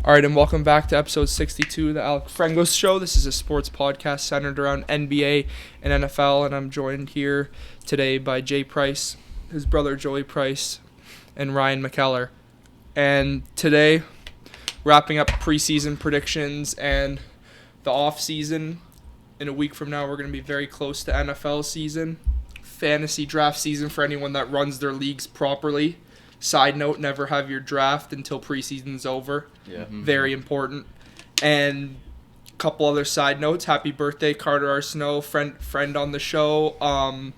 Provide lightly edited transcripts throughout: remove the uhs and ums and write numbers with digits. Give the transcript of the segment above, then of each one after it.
All right, and welcome back to episode 62 of the Alec Frengos show. This is a sports podcast centered around NBA and NFL, and I'm joined here today by Jay Price, his brother Joey Price, and Ryan McKellar. And today, wrapping up preseason predictions and the off-season. In a week from now, we're going to be very close to NFL season. Fantasy draft season for anyone that runs their leagues properly. Side note, never have your draft until preseason's over. Yeah. Mm-hmm. Very important. And a couple other side notes. Happy birthday, Carter Arsenault, friend on the show.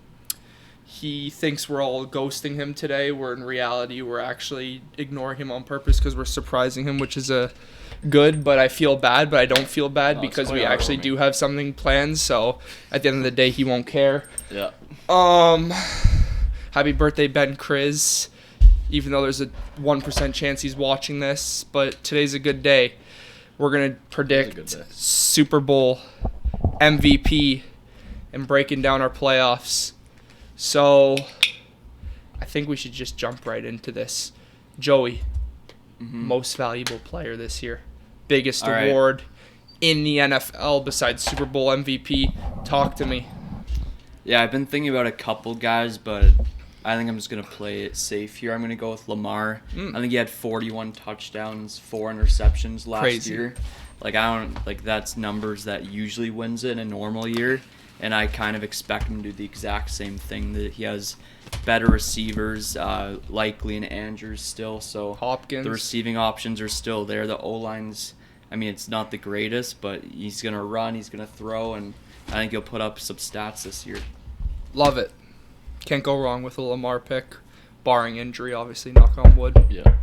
He thinks we're all ghosting him today, where in reality we're actually ignoring him on purpose because we're surprising him, which is a good, but I feel bad, but I don't feel bad because we actually do have something planned, so at the end of the day he won't care. Yeah. Happy birthday, Ben Chris. Even though there's a 1% chance he's watching this, but today's a good day. We're going to predict Super Bowl MVP and breaking down our playoffs. So I think we should just jump right into this. Joey, most valuable player this year. Biggest award in the NFL besides Super Bowl MVP. Talk to me. Yeah, I've been thinking about a couple guys, but I think I'm just going to play it safe here. I'm going to go with Lamar. I think he had 41 touchdowns, 4 interceptions last year. That's numbers that usually wins it in a normal year. And I kind of expect him to do the exact same thing. That he has better receivers, likely in Andrews still. So Hopkins. The receiving options are still there. The O-line's, it's not the greatest, but he's going to run, he's going to throw, and I think he'll put up some stats this year. Love it. Can't go wrong with a Lamar pick, barring injury, obviously, knock on wood. Yeah.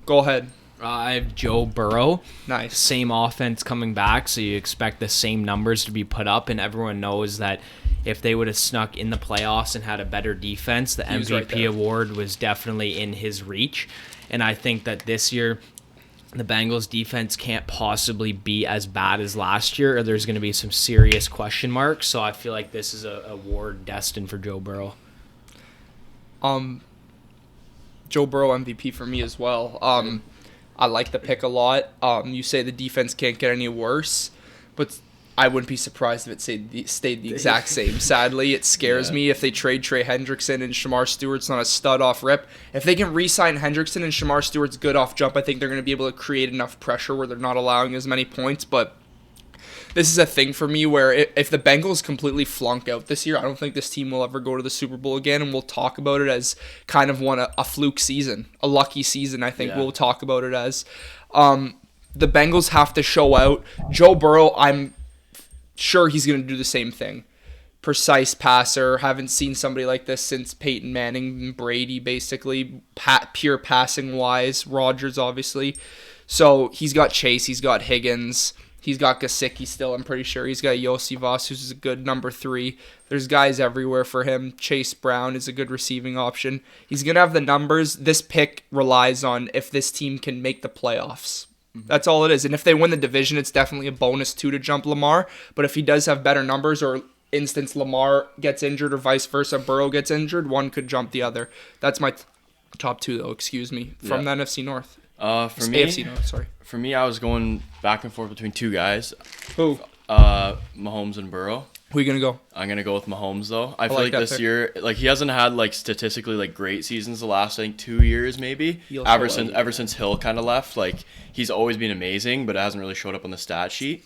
Go ahead. I have Joe Burrow. Nice. Same offense coming back, so you expect the same numbers to be put up, and everyone knows that if they would have snuck in the playoffs and had a better defense, the MVP award was definitely in his reach. And I think that this year, the Bengals defense can't possibly be as bad as last year, or there's going to be some serious question marks. So I feel like this is a award destined for Joe Burrow. Joe Burrow MVP for me as well. I like the pick a lot. You say the defense can't get any worse, but I wouldn't be surprised if it stayed the exact same. Sadly, it scares me if they trade Trey Hendrickson and Shamar Stewart's not a stud off rip. If they can re-sign Hendrickson and Shamar Stewart's good off jump, I think they're going to be able to create enough pressure where they're not allowing as many points, but this is a thing for me where if the Bengals completely flunk out this year, I don't think this team will ever go to the Super Bowl again, and we'll talk about it as kind of a fluke season, a lucky season, I think we'll talk about it as. The Bengals have to show out. Joe Burrow, I'm sure he's going to do the same thing. Precise passer. Haven't seen somebody like this since Peyton Manning and Brady, basically. Pure passing-wise. Rodgers, obviously. So he's got Chase. He's got Higgins. He's got Gesicki still, I'm pretty sure. He's got Yossi Voss, who's a good number 3. There's guys everywhere for him. Chase Brown is a good receiving option. He's going to have the numbers. This pick relies on if this team can make the playoffs. That's all it is. And if they win the division, it's definitely a bonus, too, to jump Lamar. But if he does have better numbers, or instance Lamar gets injured or vice versa, Burrow gets injured, one could jump the other. That's my top 2, though, from the NFC North. AFC North, sorry. For me, I was going back and forth between 2 guys. Who? Mahomes and Burrow. Who are you going to go? I'm going to go with Mahomes, though. I feel like this year, he hasn't had, statistically, great seasons the last, 2 years, maybe. Ever since Hill kind of left. He's always been amazing, but it hasn't really showed up on the stat sheet.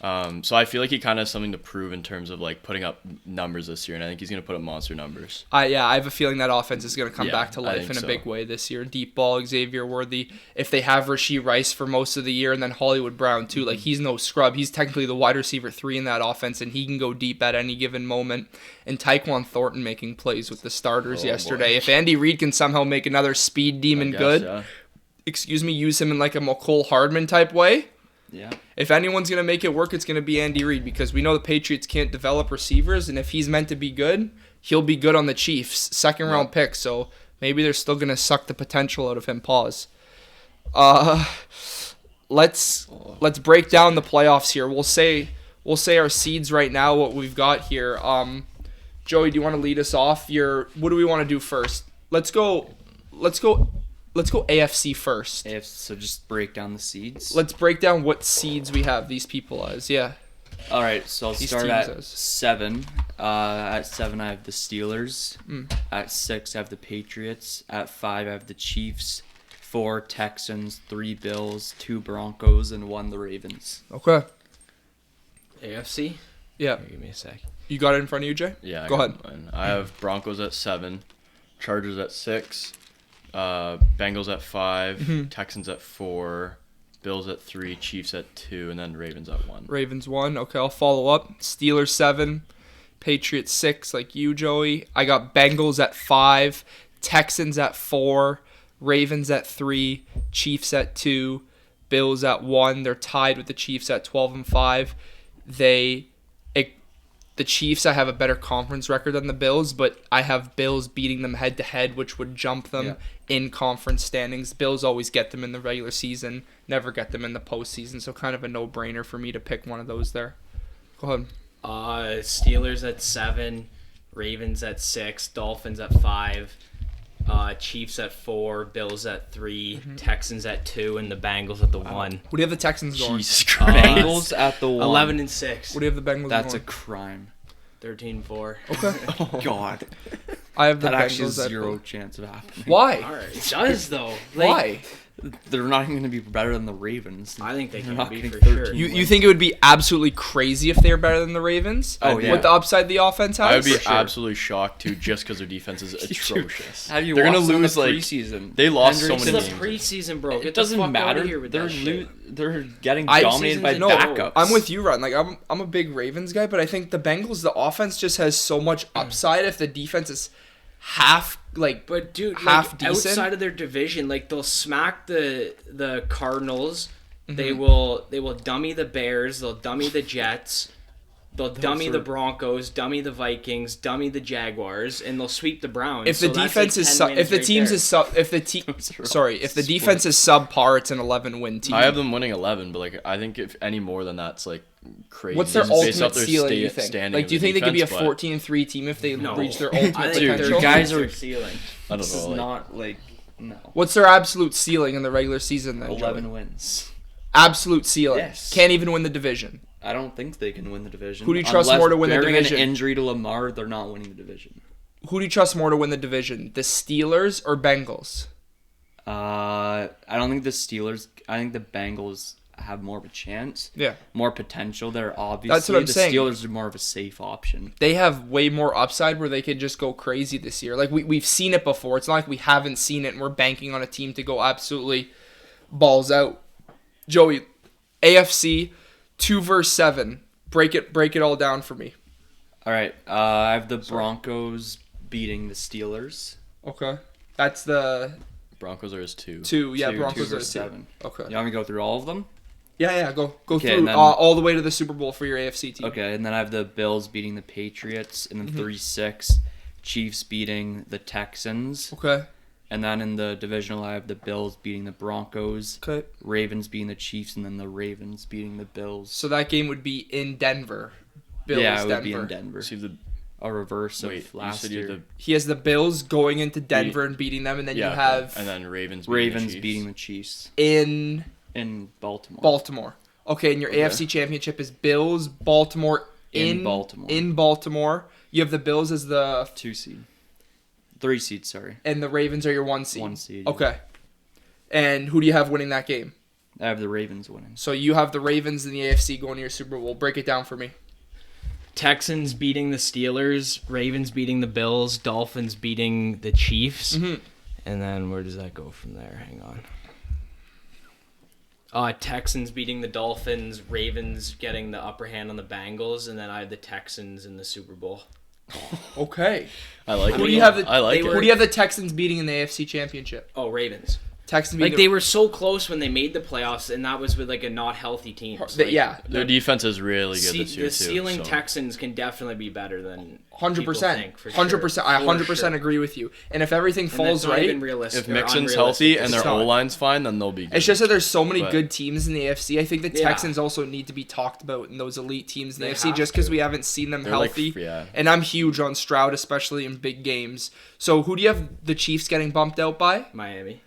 So I feel like he kind of has something to prove in terms of putting up numbers this year, and I think he's going to put up monster numbers. I have a feeling that offense is going to come back to life in a big way this year. Deep ball, Xavier Worthy. If they have Rashee Rice for most of the year, and then Hollywood Brown too, he's no scrub. He's technically the wide receiver 3 in that offense, and he can go deep at any given moment. And Tyquan Thornton making plays with the starters yesterday. Boy. If Andy Reid can somehow make another speed demon use him in a McCole Hardman type way. Yeah. If anyone's going to make it work, it's going to be Andy Reid, because we know the Patriots can't develop receivers, and if he's meant to be good, he'll be good on the Chiefs. Second-round pick, so maybe they're still going to suck the potential out of him. Pause. Let's break down the playoffs here. We'll say our seeds right now, what we've got here. Joey, do you want to lead us off? What do we want to do first? Let's go let's go AFC first. So just break down the seeds. Let's break down what seeds we have these people as. Yeah. All right, so I'll These start teams at as. 7. At 7, I have the Steelers. Mm. At 6, I have the Patriots. At 5, I have the Chiefs. 4, Texans. 3, Bills. 2, Broncos. And 1, the Ravens. Okay. AFC? Yeah. Here, give me a sec. You got it in front of you, Jay? Yeah. Go ahead. Mine. I have Broncos at 7, Chargers at 6, Bengals at 5, Mhm. Texans at 4, Bills at 3, Chiefs at 2, and then Ravens at 1. Ravens 1. Okay, I'll follow up. Steelers 7, Patriots 6, like you, Joey. I got Bengals at 5, Texans at 4, Ravens at 3, Chiefs at 2, Bills at 1. They're tied with the Chiefs at 12 and 5. The Chiefs, I have a better conference record than the Bills, but I have Bills beating them head-to-head, which would jump them in conference standings. Bills always get them in the regular season, never get them in the postseason, so kind of a no-brainer for me to pick one of those there. Go ahead. Steelers at 7, Ravens at 6, Dolphins at 5, Chiefs at 4, Bills at 3, Texans at 2, and the Bengals at the 1. What do you have the Texans going? Jesus Christ. Bengals at the 1. 11 and 6. What do you have the Bengals That's a going? crime. 13-4. Okay. God. I have the That actually has Bengals at 0 chance of happening. Why? All right. It does, though. Why? They're not even going to be better than the Ravens. I think they They're can not be getting for 13 sure. You think it would be absolutely crazy if they were better than the Ravens? Oh, yeah. With the upside the offense has? I would be For sure. absolutely shocked too, just because their defense is atrocious. How do you They're gonna watch them in lose the like preseason? they lost so It's many the games. preseason, bro. It Get doesn't the fuck matter. Out of here with that shit. They're getting I- dominated by No, backups. I'm with you, Ron. Like I'm a big Ravens guy, but I think the Bengals, the offense just has so much upside if the defense is half like. But dude, half like, decent. outside of their division, like they'll smack the Cardinals. Mm-hmm. They will dummy the Bears. They'll dummy the Jets. They'll dummy the Broncos, dummy the Vikings, dummy the Jaguars, and they'll sweep the Browns. If the So that's defense like is 10 if wins the right teams there. is sub if the team if the defense is subpar, it's an 11-win team. I have them winning 11, but like I think if any more than that's like crazy. What's their Just based ultimate off their ceiling? You think? standing Like, of do you the think they could be a defense, but 14-3 team if they No. reach their ultimate I think Dude, potential? guys are- their ceiling. I don't This know. is Like, not like no. What's their absolute ceiling in the regular season then? 11 Joey? wins. Absolute ceiling. Yes. Can't even win the division. I don't think they can win the division. Who do you trust Unless more to win the barring division? An injury to Lamar, they're not winning the division. Who do you trust more to win the division? The Steelers or Bengals? I don't think the Steelers. I think the Bengals have more of a chance. Yeah. More potential there, obviously. That's what I'm the saying. Steelers are more of a safe option. They have way more upside where they could just go crazy this year. Like we've seen it before. It's not like we haven't seen it and we're banking on a team to go absolutely balls out. Joey, AFC 2 versus 7. Break it all down for me. All right. I have the Broncos beating the Steelers. Okay. That's the Broncos are his 2. 2. Yeah, Two Broncos are versus 2. 7. Okay. You want me to go through all of them? Yeah, go Okay, through and then- all the way to the Super Bowl for your AFC team. Okay, and then I have the Bills beating the Patriots, and then Mm-hmm. 3-6. Chiefs beating the Texans. Okay. And then in the divisional, I have the Bills beating the Broncos, Okay. Ravens beating the Chiefs, and then the Ravens beating the Bills. So that game would be in Denver. Bills, yeah, it would Denver. be in Denver. See the A reverse wait. of You last said you year. had the He has the Bills going into Denver and beating them, and then yeah, you have and then Ravens Ravens the beating the Chiefs in in Baltimore. Baltimore. Okay, and your AFC Championship is Bills, Baltimore In Baltimore. In Baltimore. You have the Bills as the 2 seed. 3 seed, sorry. and the Ravens are your 1 seed. 1 seed. yeah. Okay. And who do you have winning that game? I have the Ravens winning. So you have the Ravens in the AFC going to your Super Bowl. Break it down for me. Texans beating the Steelers, Ravens beating the Bills, Dolphins beating the Chiefs, Mhm. and then where does that go from there? Hang on. Texans beating the Dolphins, Ravens getting the upper hand on the Bengals, and then I have the Texans in the Super Bowl. Okay. I like Who it. do you have the I like they it. Who do you have the Texans beating in the AFC Championship? Oh, Ravens. Texans Like beating they were so close when they made the playoffs, and that was with like a not healthy team. yeah. Their defense is really good this year the too. ceiling so. Texans can definitely be better than 100%. for 100%. I For 100% sure. agree with you. And if everything And falls that's not right, even realistic If or Mixon's unrealistic. healthy and It's their not. O-line's fine, then they'll be good. it's just that there's so many But- good teams in the AFC. I think the Yeah. Texans also need to be talked about in those elite teams in the They AFC have just because to. we haven't seen them They're healthy. like, yeah. And I'm huge on Stroud, especially in big games. So who do you have the Chiefs getting bumped out by? Miami.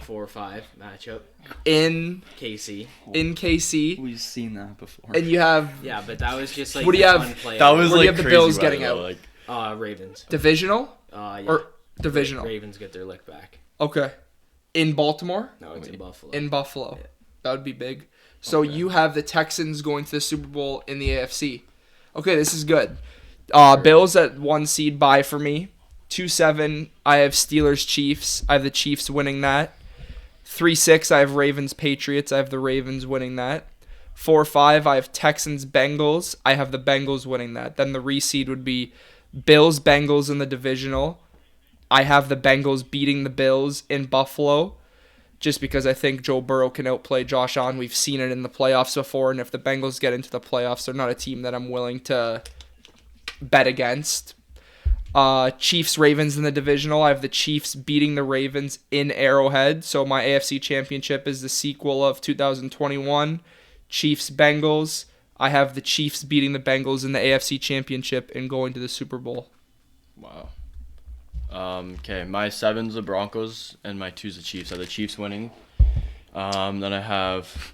4-5 matchup. in KC. KC. We've seen that before. And you have Yeah, but that was just like What do you have? That was Where do you like have the crazy Bills weather, getting though, out? Like, Ravens. divisional Yeah. or divisional. Ravens get their lick back. Okay. In Baltimore? No, it's in Buffalo. In Buffalo. Yeah. That would be big. So you have the Texans going to the Super Bowl in the AFC. Okay, this is good. Bills at 1 seed bye for me. 2-7, I have Steelers Chiefs. I have the Chiefs winning that. 3-6, I have Ravens Patriots. I have the Ravens winning that. 4-5, I have Texans Bengals. I have the Bengals winning that. Then the reseed would be Bills Bengals in the divisional. I have the Bengals beating the Bills in Buffalo, just because I think Joe Burrow can outplay Josh Allen. We've seen it in the playoffs before, and if the Bengals get into the playoffs, they're not a team that I'm willing to bet against. Chiefs Ravens in the divisional. I have the Chiefs beating the Ravens in Arrowhead. So my AFC Championship is the sequel of 2021. Chiefs Bengals. I have the Chiefs beating the Bengals in the AFC Championship and going to the Super Bowl. wow. Okay, my 7's the Broncos and my 2's the Chiefs. I have the Chiefs winning. Then I have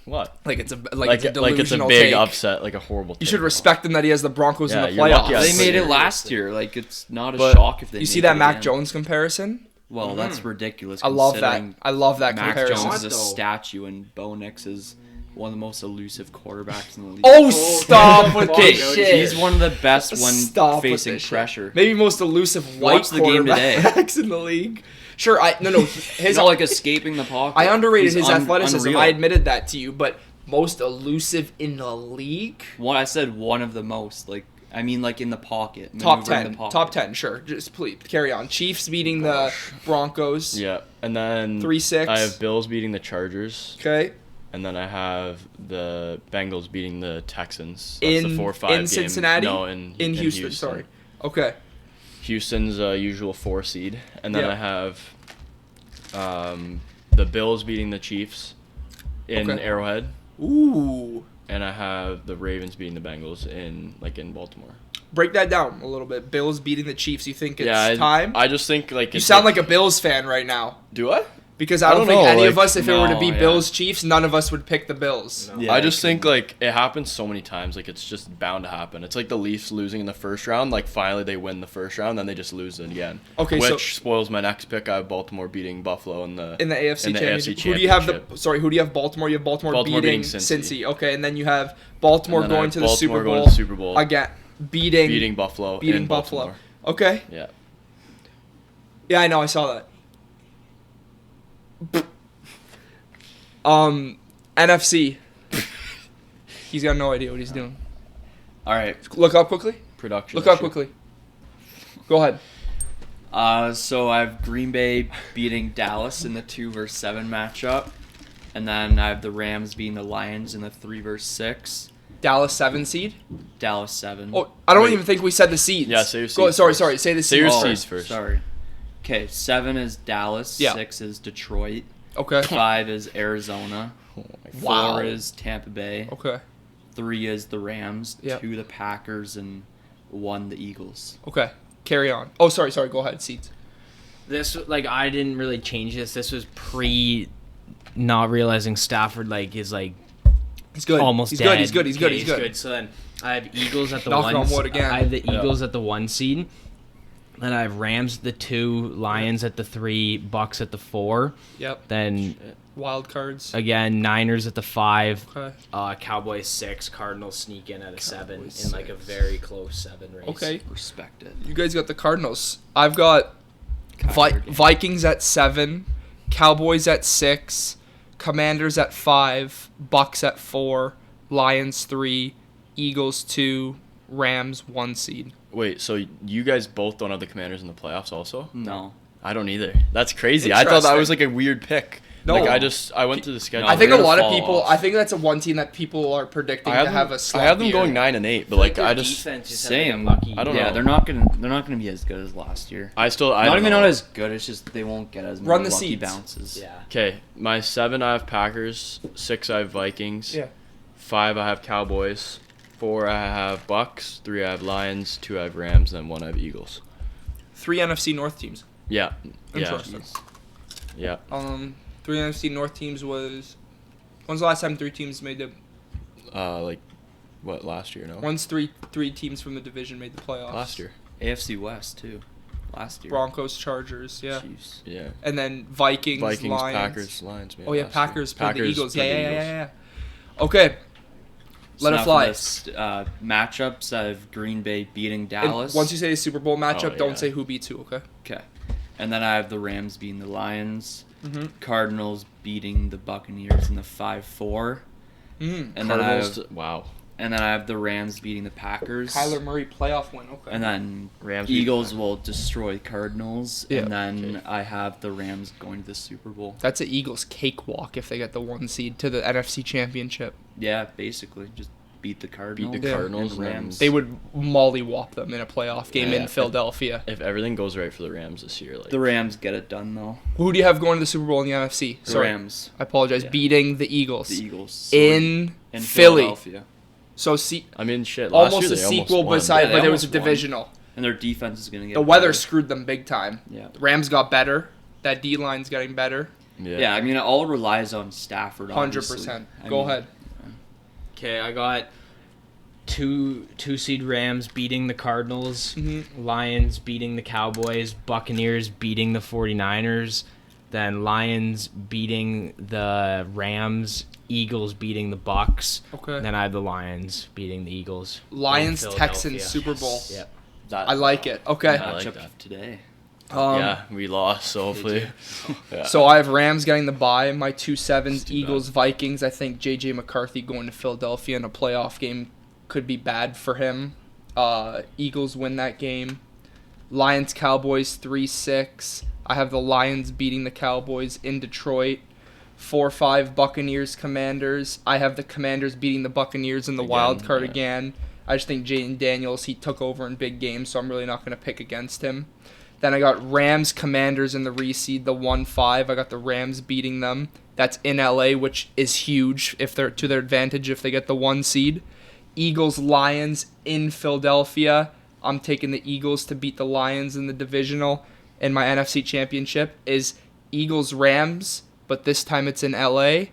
what? Like it's a It's a delusional big take. upset, like a horrible. You should respect him that he has the Broncos in Yeah, the you're playoffs. lucky I They made it Seriously. last year. Like, it's not a But shock if they You see make that it Mac again. Jones comparison? Well, that's ridiculous. I love that. considering I love that Mac comparison. Jones is a Though. statue, and Bo Nix is one of the most elusive quarterbacks in the league. Oh, stop with Okay, this shit. He's one of the best when Stop with facing this shit. pressure. Maybe most elusive white Watch the game today. quarterbacks in the league. Sure, his He's not like escaping the pocket. I underrated He's his athleticism. unreal. I admitted that to you, but most elusive in the league? I said one of the most. Like, I mean, like in the pocket. Top maneuvering 10. the pocket. Top 10, sure. Just please carry on. Chiefs beating the Broncos. Yeah, and then 3-6. I have Bills beating the Chargers, Okay. and then I have the Bengals beating the Texans. That's the 4-5 in game. Cincinnati? No, in Houston, sorry. Okay. Houston's usual 4 seed, and then Yeah. I have the Bills beating the Chiefs in Okay. Arrowhead, Ooh. and I have the Ravens beating the Bengals in Baltimore. Break that down a little bit. Bills beating the Chiefs. You think it's Yeah, time? I just think like You it's sound like a Bills fan right now. Do I? Because I don't don't think know, any of like, us, if it were to be no, yeah. Bills Chiefs, none of us would pick the Bills. No. Yeah, I just think like it happens so many times. Like it's just bound to happen. It's like the Leafs losing in the first round. Like finally they win the first round, then they just lose it again. Okay, which so spoils my next pick. I have Baltimore beating Buffalo in the AFC in the Championship. AFC Who do you have Championship. who do you have Baltimore? You have Baltimore Baltimore beating beating Cincy. Cincy. Okay, and then you have Baltimore And then I going have to the Baltimore Super going Bowl. to the Super Bowl. Again, beating Buffalo. beating in Buffalo. Baltimore. Okay. Yeah. Yeah, I know. I saw that. NFC. He's got no idea what he's doing. All right, Look up quickly. Production. Look up issue. quickly. Go ahead. so I have Green Bay beating Dallas in the 2-7 matchup, and then I have the Rams beating the Lions in the 3-6. Dallas 7 seed. Dallas 7. Oh, I don't Wait. even think we said the seeds. Yeah, say your Go, seeds sorry, first. sorry. Say the Say seeds. your Oh, seeds first. Sorry. Okay, 7 is Dallas. Yeah. 6 is Detroit. Okay. 5 is Arizona. Oh my 4 Wow. is Tampa Bay. Okay. 3 is the Rams. Yeah. 2 the Packers, and 1 the Eagles. Okay. Carry on. Oh, sorry. Go ahead. Seeds. This, like, I didn't really change this. This was pre not realizing Stafford, like, is, like, He's good. almost He's dead. good. He's good. He's good. Okay, He's good. So then I have Eagles at the Knocking 1. on wood again. I have the Eagles at the 1 seed. Then I have Rams at the 2, Lions at the 3, Bucks at the 4. Yep. Then Wild cards. again, Niners at the 5. Okay. Cowboys 6, Cardinals sneak in at a 7 Cowboys in like a 6. very close 7 race. Okay. Respect it. You guys got the Cardinals. I've got Vikings at 7, Cowboys at 6, Commanders at 5, Bucks at 4, Lions 3, Eagles 2, Rams 1 seed. Wait, so you guys both don't have the Commanders in the playoffs also? No. I don't either. That's crazy. I thought that was like a weird pick. No. Like I went to the schedule. I think a they're lot gonna of fall people. off. I think that's a one team that people are predicting to have a I slump have them year. going 9-8, but like I just Same. Lucky. I don't yeah, know. they're not gonna be as good as last year. I Not don't even know. not as good. It's just they won't get as many Run the lucky seeds. bounces. Yeah. Okay, my 7 I have Packers, 6 I have Vikings, Yeah. 5 I have Cowboys, 4 I have Bucks, 3 I have Lions, 2 I have Rams, and 1 I have Eagles. 3 NFC North teams. Yeah. Yeah. Interesting. Yeah. 3 NFC North teams was. When's the last time 3 teams made the? Last year? No. When's three teams from the division made the playoffs? Last year. AFC West too. Last year. Broncos, Chargers, yeah. Chiefs. Yeah. And then Vikings, Lions. Packers, Lions. Oh yeah, Packers played the Eagles. Yeah. Okay. Let it fly. Matchups of Green Bay beating Dallas. And once you say a Super Bowl matchup, don't say who beats who, okay? Okay. And then I have the Rams beating the Lions. Mm-hmm. Cardinals beating the Buccaneers in the 5-4. And then And then I have the Rams beating the Packers. Kyler Murray playoff win, okay. And then Rams Eagles will destroy Cardinals. Yeah. And then I have the Rams going to the Super Bowl. That's an Eagles cakewalk if they get the 1 seed to the NFC Championship. Yeah, basically. Just beat the Cardinals. Cardinals. Rams. They would mollywop them in a playoff game in Philadelphia. If everything goes right for the Rams this year, the Rams get it done though. Who do you have going to the Super Bowl in the NFC? The Rams. I apologize. Yeah. Beating the Eagles. The Eagles. In Philly. So shit. Almost a sequel beside, but it was a divisional. And their defense is gonna get the weather screwed them big time. Yeah. The Rams got better. That D line's getting better. Yeah. It all relies on Stafford. 100%. Go ahead. Okay, I got two seed Rams beating the Cardinals, Lions beating the Cowboys, Buccaneers beating the 49ers, then Lions beating the Rams, Eagles beating the Bucks. Okay. Then I have the Lions beating the Eagles. Lions Texans Super Bowl. Yep. I like it. Okay. I like that. Today. We lost, so hopefully. So I have Rams getting the bye. My 2-7s, Eagles, Vikings. I think J.J. McCarthy going to Philadelphia in a playoff game could be bad for him. Eagles win that game. Lions, Cowboys, 3-6. I have the Lions beating the Cowboys in Detroit. 4-5 Buccaneers, Commanders. I have the Commanders beating the Buccaneers in the wild card again. I just think Jaden Daniels, he took over in big games, so I'm really not going to pick against him. Then I got Rams, Commanders in the reseed, the 1-5. I got the Rams beating them. That's in LA, which is huge if they're to their advantage if they get the 1 seed. Eagles, Lions in Philadelphia. I'm taking the Eagles to beat the Lions in the divisional. And my NFC Championship is Eagles, Rams, but this time it's in LA.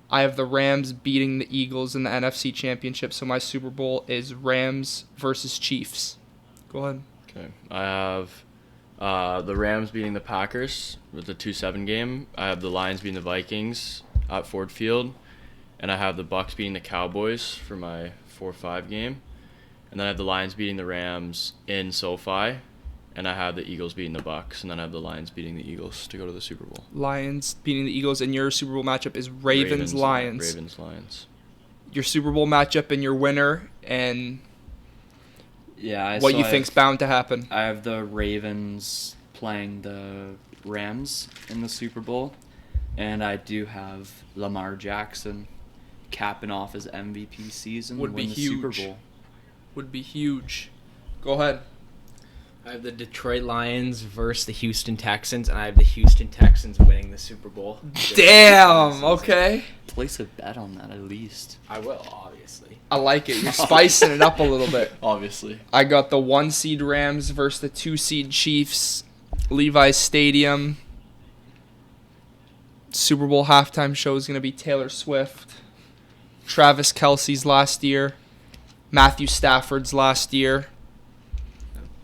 I have the Rams beating the Eagles in the NFC Championship, so my Super Bowl is Rams versus Chiefs. Go ahead. Okay. I have the Rams beating the Packers with the 2-7 game. I have the Lions beating the Vikings at Ford Field. And I have the Bucks beating the Cowboys for my 4-5 game. And then I have the Lions beating the Rams in SoFi. And I have the Eagles beating the Bucks. And then I have the Lions beating the Eagles to go to the Super Bowl. Lions beating the Eagles. And your Super Bowl matchup is Ravens-Lions. Ravens-Lions. Your Super Bowl matchup and your winner and what you think's bound to happen. I have the Ravens playing the Rams in the Super Bowl. And I do have Lamar Jackson capping off his MVP season. Would be huge. Super Bowl. Would be huge. Go ahead. I have the Detroit Lions versus the Houston Texans, and I have the Houston Texans winning the Super Bowl. Damn, okay. Place a bet on that at least. I will, obviously. I like it. You're spicing it up a little bit. Obviously. I got the 1 seed Rams versus the 2 seed Chiefs. Levi's Stadium. Super Bowl halftime show is going to be Taylor Swift. Travis Kelce's last year. Matthew Stafford's last year.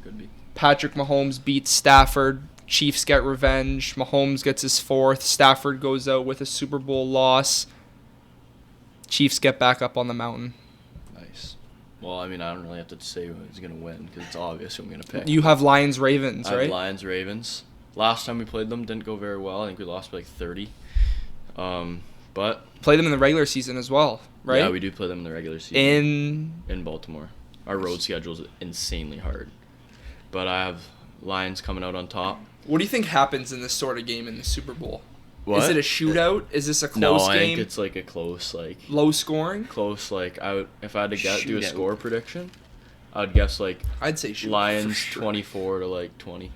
Could be. Patrick Mahomes beats Stafford. Chiefs get revenge. Mahomes gets his 4th. Stafford goes out with a Super Bowl loss. Chiefs get back up on the mountain. Nice. Well, I don't really have to say who's going to win because it's obvious who I'm going to pick. You have Lions-Ravens, right? I have Lions-Ravens. Last time we played them, didn't go very well. I think we lost by 30. But play them in the regular season as well, right? Yeah, we do play them in the regular season. In Baltimore. Our road schedule is insanely hard. But I have Lions coming out on top. What do you think happens in this sort of game in the Super Bowl? What? Is it a shootout? Is this a close game? No, I think it's like a close, low scoring. Close, if I had to do a score prediction, I'd guess I'd say shoot Lions 24 to 20.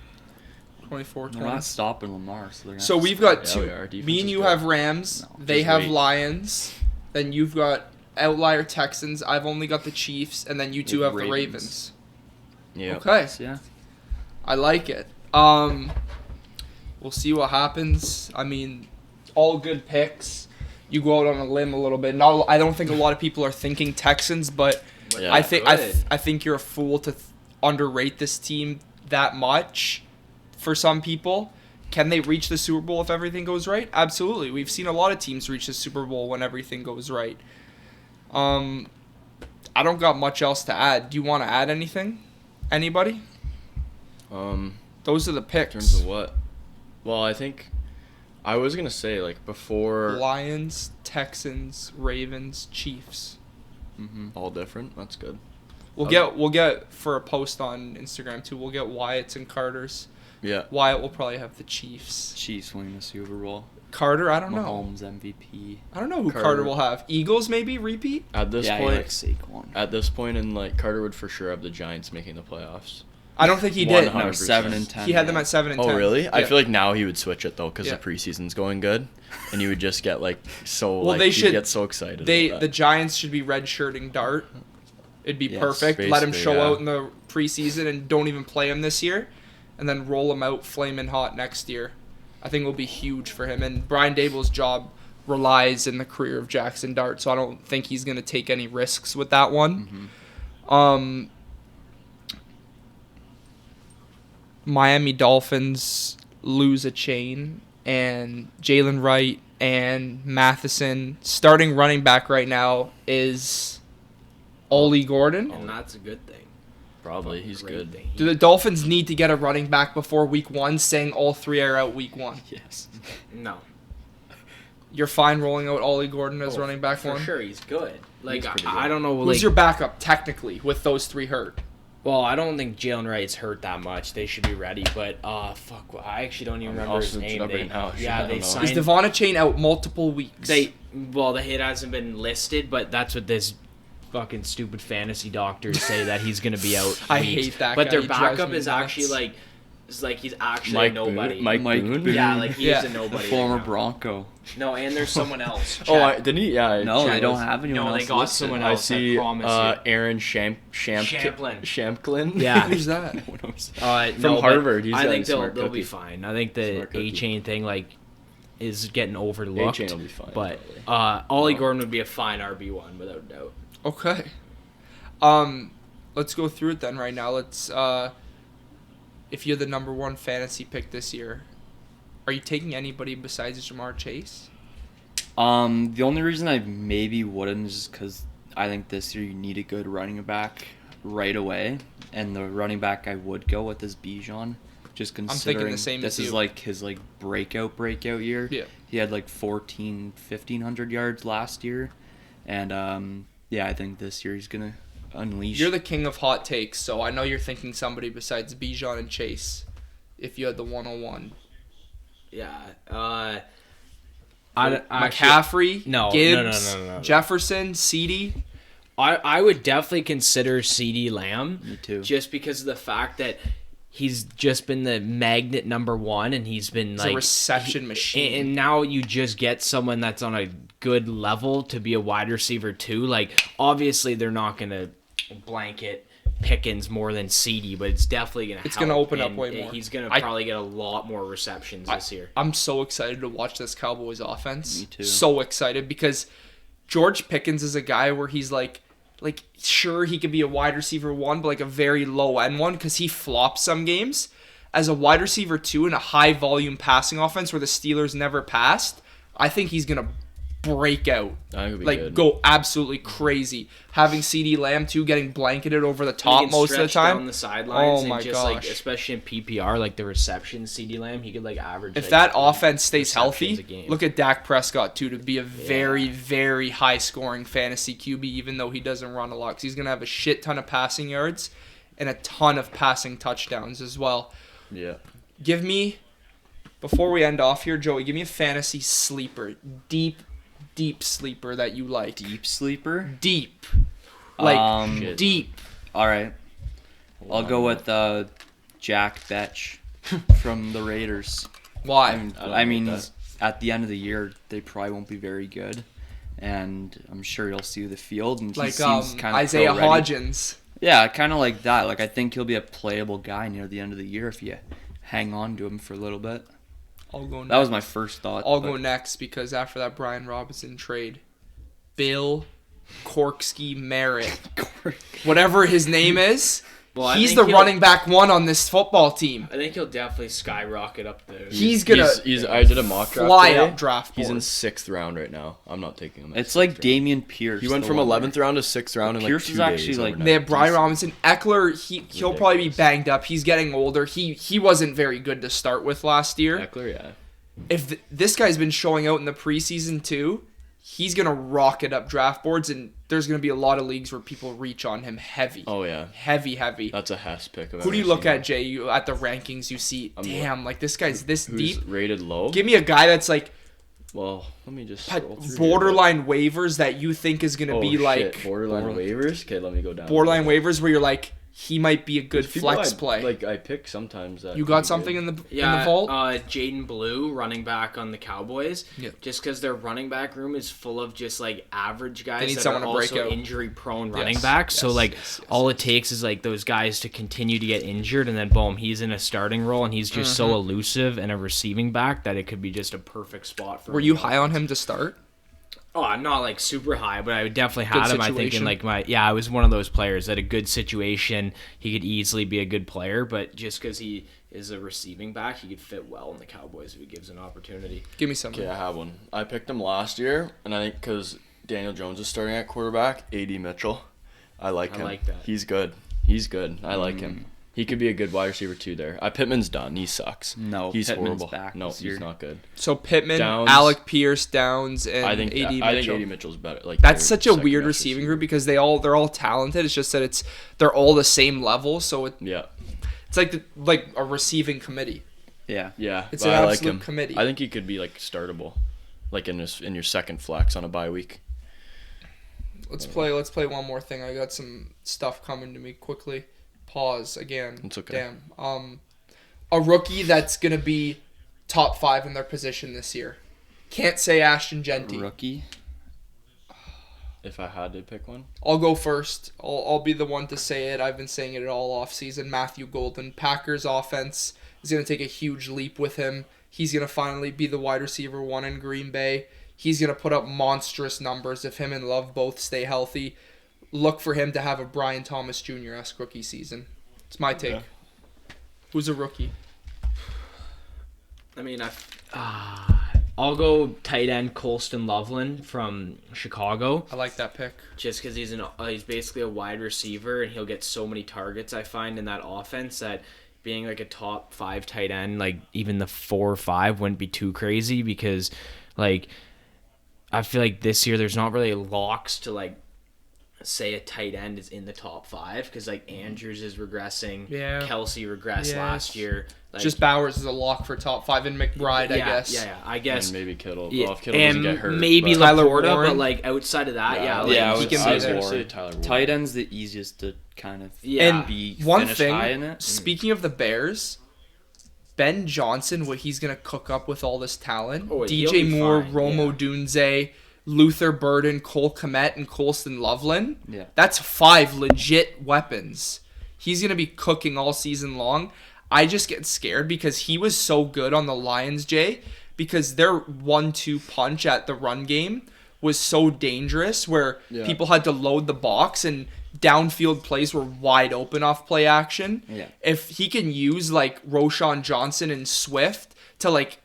24-20. They're not stopping Lamar, so we've got two. Yeah, me and you have Rams. No, they have Lions. Then you've got outlier Texans. I've only got the Chiefs, and then you two have the Ravens. Yeah. Okay. Yeah. I like it. We'll We'll see what happens. I mean, all good picks. You go out on a limb a little bit. I don't think a lot of people are thinking Texans, but Yeah. I think you're a fool to underrate this team that much. For some people, can they reach the Super Bowl if everything goes right? Absolutely. We've seen a lot of teams reach the Super Bowl when everything goes right. I don't got much else to add. Do you want to add anything? Anybody? Those are the picks. In terms of what? Well, I think I was gonna say like before. Lions, Texans, Ravens, Chiefs. All different. That's good. We'll get for a post on Instagram too. We'll get Wyatt's and Carter's. Yeah. Wyatt will probably have the Chiefs. Chiefs winning the Super Bowl. Carter, I don't know. Mahomes MVP. I don't know who Carter will have. Eagles maybe repeat. At this Yeah, point, like Saquon. at this point, and like Carter would for sure have the Giants making the playoffs. I don't think he did. 100%. No, 7-10. He had them at 7 and 10. Oh really? Yeah. I feel like now he would switch it though because Yeah. the preseason's going good, and you would just get like so. Well, like, they you'd should get so excited. The about that. Giants should be redshirting Dart. It'd be Yes, perfect. Let him basically, show yeah. out in the preseason and don't even play him this year, and then roll him out flaming hot next year. I think it will be huge for him. And Brian Dable's job relies in the career of Jackson Dart, so I don't think he's going to take any risks with that one. Miami Dolphins lose a chain, and Jalen Wright and Matheson. Starting running back right now is Ollie Gordon. And that's a good thing. Probably he's Great good. thing. Do the Dolphins need to get a running back before week 1, saying all 3 are out week 1? Yes. No. You're fine rolling out Ollie Gordon as Oh, running back for 1? sure, he's good. Like, He's pretty I good. don't know. Who's Like, your backup, technically, with those 3 hurt? well, I don't think Jalen Wright's hurt that much. They should be ready. But, fuck, I actually don't even remember his Also, name. nobody knows. I Yeah, don't they know. signed. Is Devon Chain out multiple weeks? It hasn't been listed, but that's what this fucking stupid fantasy doctors say, that he's gonna be out. I weeks. hate that But guy. their He drives backup me is actually nuts. like, it's like he's actually Mike a nobody. Boone? Mike Boone? Yeah, like he's Yeah. a nobody. Former right now. Bronco. No, and there's someone else. Didn't he? Yeah. No, Chad they don't was- have anyone No, else they got listed. someone I else. see. promise you. Aaron Shamplin. Shamplin. Yeah. Who's that? From Harvard. He's I got think a smart they'll be cookie. fine. I think the Smart cookie. A-Chain thing is getting overlooked. A-Chain will be fine, But probably. Ollie No. Gordon would be a fine RB1 without a doubt. Okay. Let's go through it then right now. Let's if you're the number 1 fantasy pick this year, are you taking anybody besides Jamar Chase? The only reason I maybe wouldn't is because I think this year you need a good running back right away, and the running back I would go with is Bijan. Just considering the same this as is you. like his breakout year. Yeah. He had 1,500 yards last year, and I think this year he's gonna unleash. You're the king of hot takes, so I know you're thinking somebody besides Bijan and Chase. If you had the 101, Yeah. McCaffrey, No, Gibbs, no. Jefferson, CeeDee. I would definitely consider CeeDee Lamb. Me too. Just because of the fact that he's just been the magnet number 1, and he's been He's a reception machine. And now you just get someone that's on a good level to be a wide receiver too. Like, obviously they're not gonna blanket Pickens more than CD, but it's definitely gonna. It's help, gonna open up and way more. He's gonna I- probably get a lot more receptions this year. I'm so excited to watch this Cowboys offense. Me too. So excited because George Pickens is a guy where he's like sure he could be a wide receiver 1, but a very low end one because he flops some games. As a wide receiver 2 in a high volume passing offense where the Steelers never passed, I think he's gonna break out. I think it'll be good. Go absolutely crazy. Having CeeDee Lamb too getting blanketed over the He top can most of the stretch time. down the sidelines, Oh my and just gosh. especially in PPR, the reception CD Lamb, he could average. If that offense stays receptions healthy, a game. look at Dak Prescott too to be a very, very high scoring fantasy QB, even though he doesn't run a lot, because he's gonna have a shit ton of passing yards and a ton of passing touchdowns as well. Yeah. Give me, before we end off here, Joey, give me a fantasy sleeper, deep sleeper that you like. Deep sleeper. Deep. Shit. Deep. All right. I'll go with Jack Betch from the Raiders. Why? I mean, that. at the end of the year, they probably won't be very good, and I'm sure he'll see the field, and he seems kind of Isaiah pro-ready. Hodgins. Yeah, kind of like that. I think he'll be a playable guy near the end of the year if you hang on to him for a little bit. I'll go next. That was my first thought. I'll go next because after that Brian Robinson trade, Bill Korksky Merritt, whatever his name is, he's the running back one on this football team. I think he'll definitely skyrocket up there. He's gonna. I did a mock draft fly today. up draft board. He's in 6th round right now. I'm not taking him. It's like Damian Pierce. He went from 11th round to 6th round in like 2 days. Actually like they have Brian Robinson, Eckler. He'll probably be banged up. He's getting older. He wasn't very good to start with last year. Eckler, yeah. If this guy's been showing out in the preseason too, he's gonna rocket up draft boards, and there's gonna be a lot of leagues where people reach on him heavy. Oh yeah, heavy. That's a Hess pick. Who do you look at, Jay? You at the rankings, you see, damn, like this guy's this who's deep. Rated low. Give me a guy that's like, well, let me just borderline waivers that you think is gonna be like borderline waivers. Okay, let me go down. Borderline waivers where you're like, he might be a good flex play. Like I pick sometimes that. You got something in the vault? Jaden Blue, running back on the Cowboys. Yeah. Just because their running back room is full of just like average guys they need that someone are to break also out. injury prone running backs. So like all it takes is like those guys to continue to get injured, and then boom, he's in a starting role, and he's just so elusive and a receiving back that it could be just a perfect spot for him. Were you high on him to start? Oh, I'm not like super high, but I definitely had him. I think in like I was one of those players that a good situation he could easily be a good player, but just because he is a receiving back, he could fit well in the Cowboys if he gives an opportunity. Give me something. Okay, I have one. I picked him last year, and I think because Daniel Jones is starting at quarterback, A.D. Mitchell. I like him. I like that. He's good. I like him. He could be a good wide receiver too there. Pittman's done. He sucks. No, he's Pittman's horrible. back No, this year. he's not good. So Pittman, Downs, Alec Pierce, Downs, and I think A.D. Mitchell. I think A.D. Mitchell's better. Like that's such a weird receiving group because they're all talented. It's just that they're all the same level. So it's like a receiving committee. Yeah. It's an absolute committee. I think he could be like startable, like in your second flex on a bye week. Let's play one more thing. I got some stuff coming to me quickly. Pause again. It's okay. Damn. A rookie that's gonna be top 5 in their position this year. Can't say Ashton Genty. Rookie. If I had to pick one, I'll go first. I'll be the one to say it. I've been saying it all off season. Matthew Golden. Packers offense is gonna take a huge leap with him. He's gonna finally be the wide receiver 1 in Green Bay. He's gonna put up monstrous numbers if him and Love both stay healthy. Look for him to have a Brian Thomas Jr.-esque rookie season. It's my take. Yeah. Who's a rookie? I mean, I'll go tight end Colston Loveland from Chicago. I like that pick. Just because he's basically a wide receiver, and he'll get so many targets, I find, in that offense that being like a top 5 tight end, like even the 4 or 5 wouldn't be too crazy because like I feel like this year there's not really locks to like say a tight end is in the top 5 because like Andrews is regressing. Yeah. Kelsey regressed last year. Like, just Bowers is a lock for top 5 and McBride, I guess. Yeah, I guess. And maybe Kittle. Yeah. Well, if Kittle doesn't get hurt. Maybe Tyler Laporta, Warren. but like outside of that, I he would can be there. say Tyler Warren. Tight end's the easiest to kind of And one finish thing, high in it. speaking of the Bears, Ben Johnson, what he's going to cook up with all this talent. Oh, DJ Moore, fine, Romo Dunze, Luther Burden, Cole Kmet, and Colston Loveland. Yeah. That's 5 legit weapons. He's going to be cooking all season long. I just get scared because he was so good on the Lions, Jay, because their 1-2 punch at the run game was so dangerous where people had to load the box and downfield plays were wide open off play action. Yeah. If he can use like Roshan Johnson and Swift to like,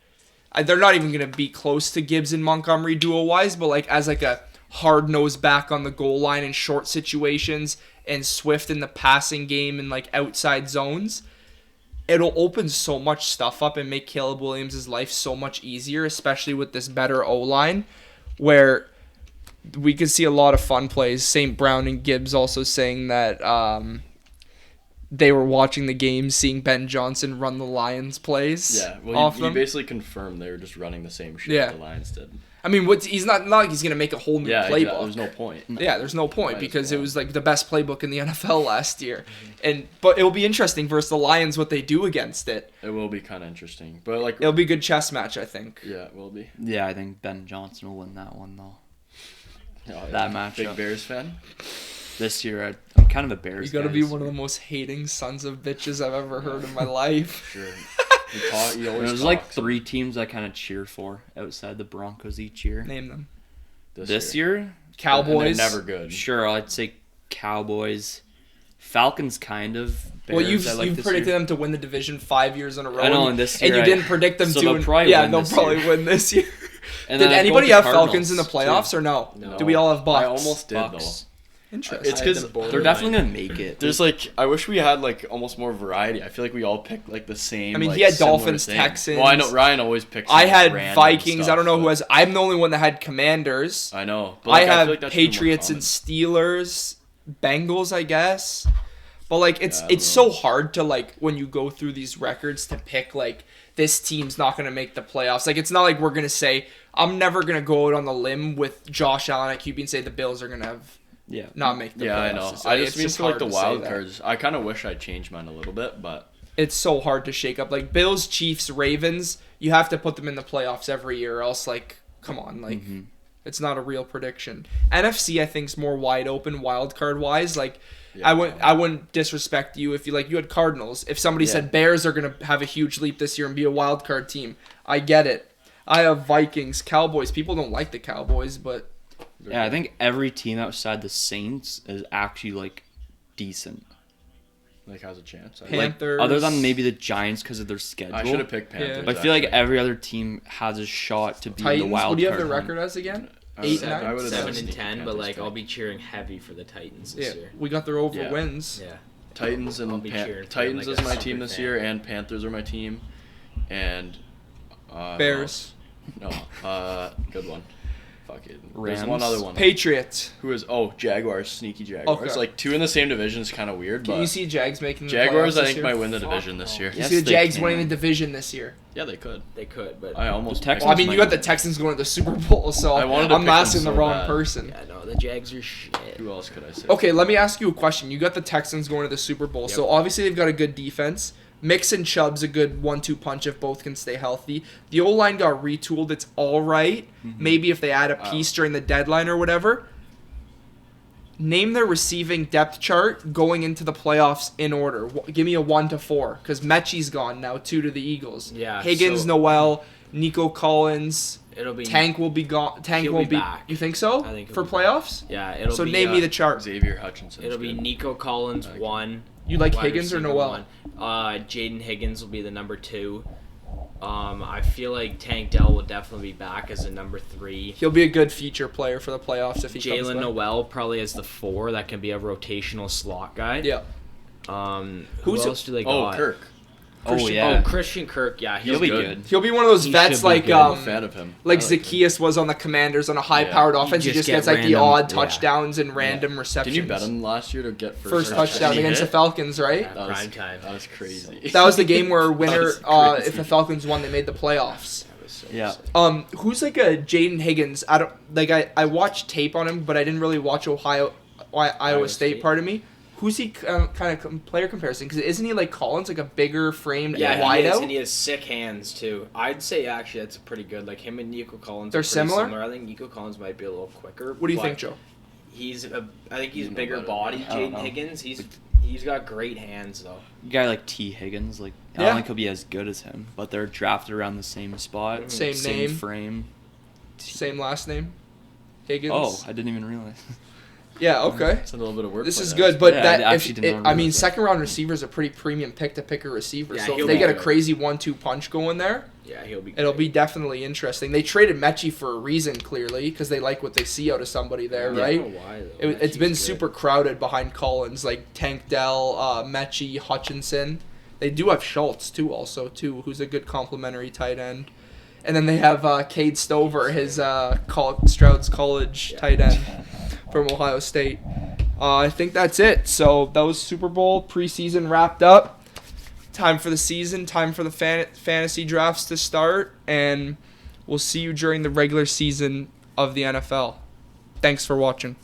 they're not even going to be close to Gibbs and Montgomery duo-wise, but like as like a hard-nosed back on the goal line in short situations and Swift in the passing game and like outside zones, it'll open so much stuff up and make Caleb Williams' life so much easier, especially with this better O-line, where we could see a lot of fun plays. St. Brown and Gibbs also saying that they were watching the game, seeing Ben Johnson run the Lions plays. Yeah, well, he basically confirmed they were just running the same shit that the Lions did. I mean, he's not like he's gonna make a whole new playbook. There's no point. Yeah, there's no point because it was like the best playbook in the NFL last year, but it will be interesting versus the Lions what they do against it. It will be kind of interesting, but like it'll be a good chess match, I think. Yeah, it will be. Yeah, I think Ben Johnson will win that one though. Oh, that matchup. Big Bears fan. This year, I'm kind of a Bears. You got to be one of the most hating sons of bitches I've ever heard in my life. Sure. There's like 3 teams I kind of cheer for outside the Broncos each year. Name them. This year? Cowboys. They're never good. Sure, I'd say Cowboys. Falcons kind of. Bears, well, you've predicted them to win the division 5 years in a row. I know, and this year you didn't predict them to. They'll probably win this year. And did anybody have Falcons in the playoffs or no? No. Do we all have Bucks? I almost did though. Interesting. It's because they're definitely gonna make it. There's I wish we had almost more variety. I feel like we all picked the same. I mean, he had Dolphins, thing. Texans. Well, I know Ryan always picks. I had Vikings. I don't know who has. I'm the only one that had Commanders. I know. But I have Patriots and Steelers, Bengals, I guess. But it's so hard to when you go through these records to pick this team's not gonna make the playoffs. It's not like we're gonna say I'm never gonna go out on the limb with Josh Allen at QB and say the Bills are gonna have. Yeah. Not make the playoffs. I know. So I just mean for the wild cards. I kind of wish I changed mine a little bit, but it's so hard to shake up. Bills, Chiefs, Ravens, you have to put them in the playoffs every year, or else come on, it's not a real prediction. NFC I think is more wide open wild card wise. I wouldn't disrespect you if you had Cardinals. If somebody said Bears are gonna have a huge leap this year and be a wild card team, I get it. I have Vikings, Cowboys. People don't like the Cowboys, but. Yeah, I think every team outside the Saints is actually decent. Has a chance. Panthers. Other than maybe the Giants because of their schedule. I should have picked Panthers. Yeah. But I feel like every other team has a shot to be Titans, the wild card. What do you have the record as again? 8-9? 7-10, but I'll be cheering heavy for the Titans this year. We got their over wins. Yeah. Titans and Titans is my team this year, and Panthers are my team, and Bears. No, good one. Fuck it. Rams. There's one other one. Patriots. Who is Jaguars, sneaky Jaguars. Okay. 2 in the same division is kind of weird. Can but you see Jags making the Jaguars? playoffs I think this might year? win the division this year. You see the Jags winning the division this year? Yeah, they could. They could, but I almost. Texans Well, I mean, you got the Texans going to the Super Bowl, so I'm asking the wrong person. Yeah, no, the Jags are shit. Who else could I say? Okay, let me ask you a question. You got the Texans going to the Super Bowl, so obviously they've got a good defense. Mix and Chubb's a good 1-2 punch if both can stay healthy. The O-line got retooled. It's all right. Maybe if they add a piece during the deadline or whatever. Name their receiving depth chart going into the playoffs in order. Give me a 1 to 4 because Mechie's gone now 2 to the Eagles. Yeah. Higgins, Noel, Nico Collins. It'll be Tank will be gone. Tank won't be back. You think so? I think for playoffs? Yeah, it'll so be. So name me the chart. Xavier Hutchinson. It'll be Nico Collins 1. You like Higgins or Noel? Jaden Higgins will be the number 2. I feel like Tank Dell will definitely be back as a number 3. He'll be a good feature player for the playoffs if he comes back. Jalen Noel probably as the 4. That can be a rotational slot guy. Yeah. Who else do they got? Kirk. Christian Kirk. Yeah, he'll be good. He'll be one of those vets I'm a fan of him. Like Zacchaeus was on the Commanders on a high-powered offense. He just gets the odd touchdowns and random receptions. Did you bet him last year to get first touchdown against the Falcons, right? Yeah, prime time. That was crazy. That was the game where winner, if the Falcons won, they made the playoffs. Who's a Jaden Higgins? I watched tape on him, but I didn't really watch Iowa State. Pardon me. Who's he kind of player comparison? Because isn't he like Collins, like a bigger framed wide out? And he has sick hands too. I'd say actually that's pretty good. Like him and Nico Collins. They're similar? I think Nico Collins might be a little quicker. What do you think, Joe? I think he's bigger body. Jaden Higgins. He's got great hands though. A guy like T Higgins, I don't think he'll be as good as him, but they're drafted around the same spot, same name, frame, same last name. Higgins. Oh, I didn't even realize. Yeah, okay. It's a little bit of work. This is good, but I second round receiver is a pretty premium pick to pick a receiver. Yeah, so if they get a crazy 1-2 punch going there, it'll be definitely interesting. They traded Mechie for a reason, clearly, because they like what they see out of somebody there, right? I don't know why, though. It's been super crowded behind Collins, like Tank Dell, Mechie, Hutchinson. They do have Schultz too, who's a good complimentary tight end. And then they have Cade Stover, his Stroud's college tight end from Ohio State. I think that's it. So that was Super Bowl preseason wrapped up. Time for the season. Time for the fantasy drafts to start. And we'll see you during the regular season of the NFL. Thanks for watching.